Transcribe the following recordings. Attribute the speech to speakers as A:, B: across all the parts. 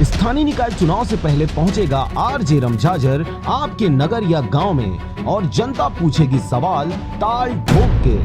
A: स्थानीय निकाय चुनाव से पहले पहुंचेगा आरजे रमझाझर आपके नगर या गांव में और जनता पूछेगी सवाल ताल ठोक के।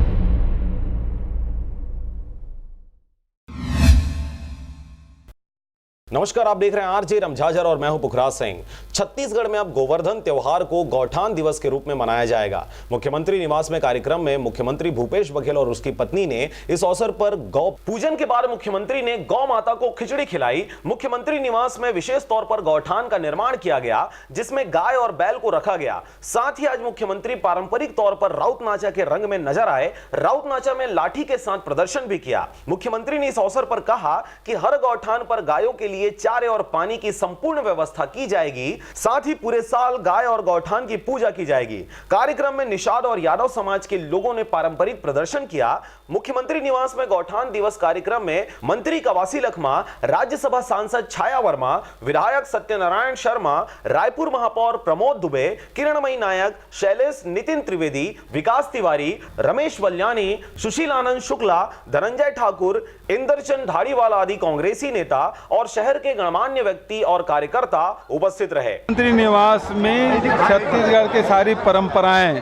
B: नमस्कार, आप देख रहे हैं आरजे रमझाझर और मैं हूं पुखराज सिंह। छत्तीसगढ़ में अब गोवर्धन त्योहार को गौठान दिवस के रूप में मनाया जाएगा। मुख्यमंत्री निवास में कार्यक्रम में मुख्यमंत्री भूपेश बघेल और उसकी पत्नी ने इस अवसर पर गौ पूजन के बाद मुख्यमंत्री ने गौ माता को खिचड़ी खिलाई। मुख्यमंत्री निवास में विशेष तौर पर गौठान का निर्माण किया गया, जिसमें गाय और बैल को रखा गया। साथ ही आज मुख्यमंत्री पारंपरिक तौर पर राउत नाचा के रंग में नजर आए। राउत नाचा में लाठी के साथ प्रदर्शन भी किया। मुख्यमंत्री ने इस अवसर पर कहा कि हर गौठान पर गायों के लिए चारे और पानी की संपूर्ण व्यवस्था की जाएगी। साथ ही पूरे साल गाय और गौठान की पूजा की जाएगी। कार्यक्रम में निषाद और यादव समाज के लोगों ने पारंपरिक प्रदर्शन किया। मुख्यमंत्री निवास में गौठान दिवस कार्यक्रम में मंत्री कवासी लखमा, राज्यसभा सांसद छाया वर्मा, विधायक सत्यनारायण शर्मा, रायपुर महापौर प्रमोद दुबे, किरणमयी नायक, शैलेश नितिन त्रिवेदी, विकास तिवारी, रमेश वल्यानी, सुशील आनंद शुक्ला, धनंजय ठाकुर, इंद्रचंद धाड़ीवाला आदि कांग्रेसी नेता और शहर के गणमान्य व्यक्ति और कार्यकर्ता उपस्थित रहे।
C: मंत्री निवास में छत्तीसगढ़ के सारी परंपराएं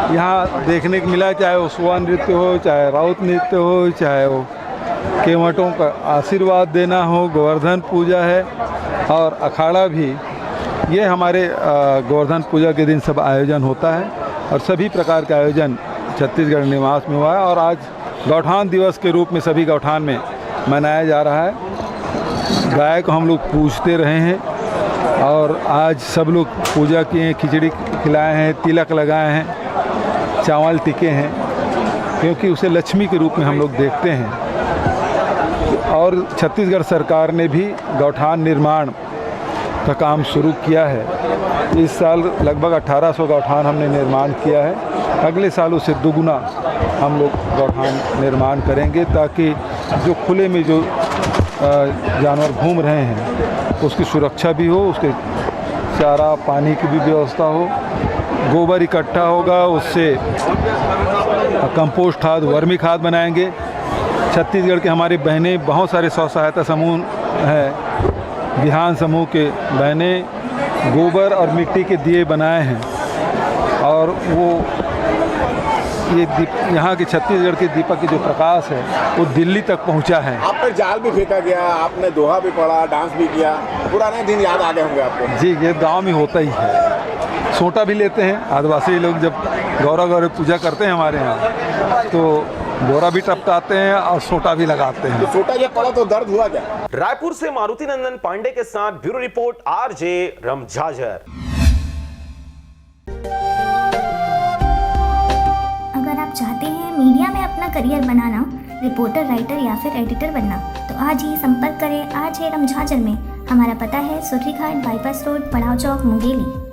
C: यहाँ देखने को मिला, चाहे वो सुआ नृत्य हो, चाहे राउत नृत्य हो, चाहे वो केवटों का आशीर्वाद देना हो, गोवर्धन पूजा है और अखाड़ा भी। ये हमारे गोवर्धन पूजा के दिन सब आयोजन होता है और सभी प्रकार के आयोजन छत्तीसगढ़ निवास में हुआ है और आज गौठान दिवस के रूप में सभी गौठान में मनाया जा रहा है। गाय को हम लोग पूजते रहे हैं और आज सब लोग पूजा किए, खिचड़ी खिलाए हैं, तिलक लगाए हैं, चावल टिके हैं, क्योंकि उसे लक्ष्मी के रूप में हम लोग देखते हैं। और छत्तीसगढ़ सरकार ने भी गौठान निर्माण का काम शुरू किया है। इस साल लगभग 1800 गौठान हमने निर्माण किया है। अगले साल उससे दुगुना हम लोग गौठान निर्माण करेंगे, ताकि जो खुले में जो जानवर घूम रहे हैं उसकी सुरक्षा भी हो, उसके चारा पानी की भी व्यवस्था हो, गोबर इकट्ठा होगा, उससे कंपोस्ट खाद, वर्मी खाद बनाएंगे। छत्तीसगढ़ के हमारी बहनें बहुत सारे स्व सहायता समूह हैं, बिहान समूह के बहनें गोबर और मिट्टी के दिए बनाए हैं और वो ये यहाँ के छत्तीसगढ़ के दीपक की जो प्रकाश है वो दिल्ली तक पहुँचा है।
D: आप पर जाल भी फेंका गया, आपने दोहा भी पढ़ा, डांस भी किया, पुराने दिन याद आ गए होंगे आपको।
C: जी, ये गांव में होता ही है। सोटा भी लेते हैं आदिवासी लोग, जब गौरव पूजा करते हैं हमारे यहाँ तो बोरा भी टपकाते हैं और सोटा भी लगाते हैं।
D: तो सोटा जब पड़ा तो दर्द हुआ क्या?
B: रायपुर से मारुति नंदन पांडे के साथ ब्यूरो रिपोर्ट आरजे रमझाझर।
E: अगर आप चाहते हैं मीडिया में अपना करियर बनाना, रिपोर्टर, राइटर या फिर एडिटर बनना, तो आज ही संपर्क करें आरजे रमझाझर में। हमारा पता है सुर्रीघाट बाईपास रोड, पड़ाव चौक, मुंगेली।